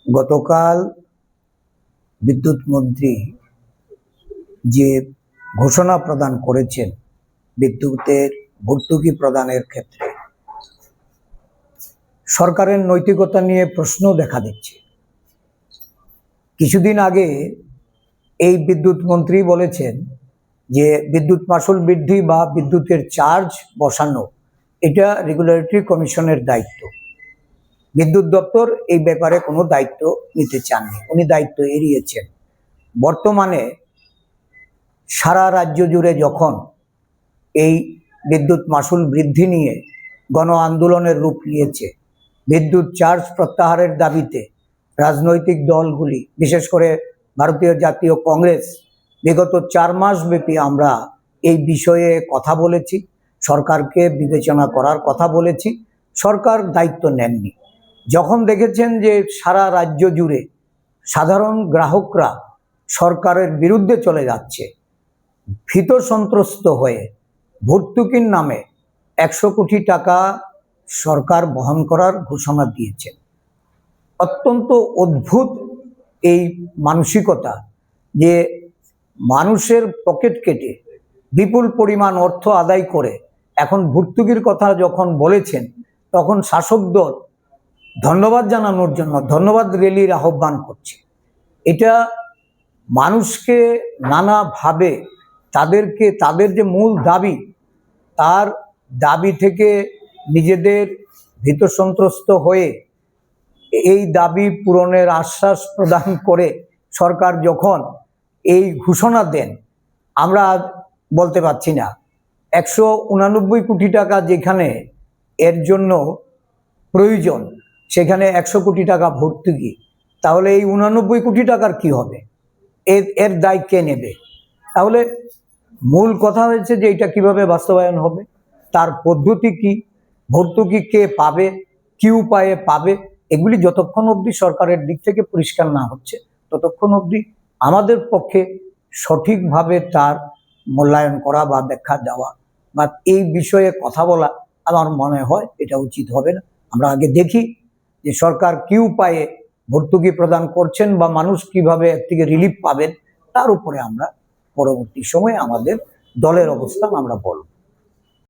গতকাল বিদ্যুৎ মন্ত্রী যে ঘোষণা প্রদান করেছেন বিদ্যুতের ভর্তুকি প্রদানের ক্ষেত্রে সরকারের নৈতিকতা নিয়ে প্রশ্ন দেখা দিচ্ছে। কিছুদিন আগে এই বিদ্যুৎ মন্ত্রী বলেছেন যে বিদ্যুৎ মাশুল বৃদ্ধি বা বিদ্যুতের চার্জ বসানো এটা রেগুলেটরি কমিশনের দায়িত্ব। বিদ্যুৎ দপ্তর এই ব্যাপারে কোনো দায়িত্ব নিতে চাননি, উনি দায়িত্ব এড়িয়েছেন। বর্তমানে সারা রাজ্য জুড়ে যখন এই বিদ্যুৎ মাশুল বৃদ্ধি নিয়ে গণ আন্দোলনের রূপ নিয়েছে, বিদ্যুৎ চার্জ প্রত্যাহারের দাবিতে রাজনৈতিক দলগুলি, বিশেষ করে ভারতীয় জাতীয় কংগ্রেস, বিগত 4 মাস ব্যাপী আমরা এই বিষয়ে কথা বলেছি, সরকারকে বিবেচনা করার কথা বলেছি। সরকার দায়িত্ব নেননি। যখন দেখেছেন যে সারা রাজ্য জুড়ে সাধারণ গ্রাহকরা সরকারের বিরুদ্ধে চলে যাচ্ছে, ভীত সন্ত্রস্ত হয়ে ভর্তুকির নামে 100 কোটি টাকা সরকার বহন করার ঘোষণা দিয়েছেন। অত্যন্ত অদ্ভুত এই মানসিকতা যে মানুষের পকেট কেটে বিপুল পরিমাণ অর্থ আদায় করে এখন ভর্তুকির কথা যখন বলেছেন, তখন শাসক দল ধন্যবাদ জানানোর জন্য ধন্যবাদ র্যালির আহ্বান করছে। এটা মানুষকে নানাভাবে তাদের যে মূল দাবি, তার দাবি থেকে নিজেদের ভীত সন্ত্রস্ত হয়ে এই দাবি পূরণের আশ্বাস প্রদান করে সরকার যখন এই ঘোষণা দেন, আমরা বলতে পারছি না 189 কোটি টাকা যেখানে এর জন্য প্রয়োজন, সেখানে 100 কোটি টাকা ভর্তুকি, তাহলে এই 89 কোটি টাকার কি হবে? এর দায় কে নেবে? তাহলে মূল কথা হয়েছে যে এটা কিভাবে বাস্তবায়ন হবে, তার পদ্ধতি কি, ভর্তুকি কে পাবে, কি উপায়ে পাবে, এগুলি যতক্ষণ অবধি সরকারের দিক থেকে পরিষ্কার না হচ্ছে ততক্ষণ অবধি আমাদের পক্ষে সঠিকভাবে তার মূল্যায়ন করা বা ব্যাখ্যা দেওয়া বা এই বিষয়ে কথা বলা আমার মনে হয় এটা উচিত হবে না। আমরা আগে দেখি যে সরকার কি উপায়ে ভর্তুকি প্রদান করছেন বা মানুষ কিভাবে এর থেকে রিলিফ পাবেন, তার উপরে আমরা পরবর্তী সময়ে আমাদের দলের অবস্থান আমরা বলব।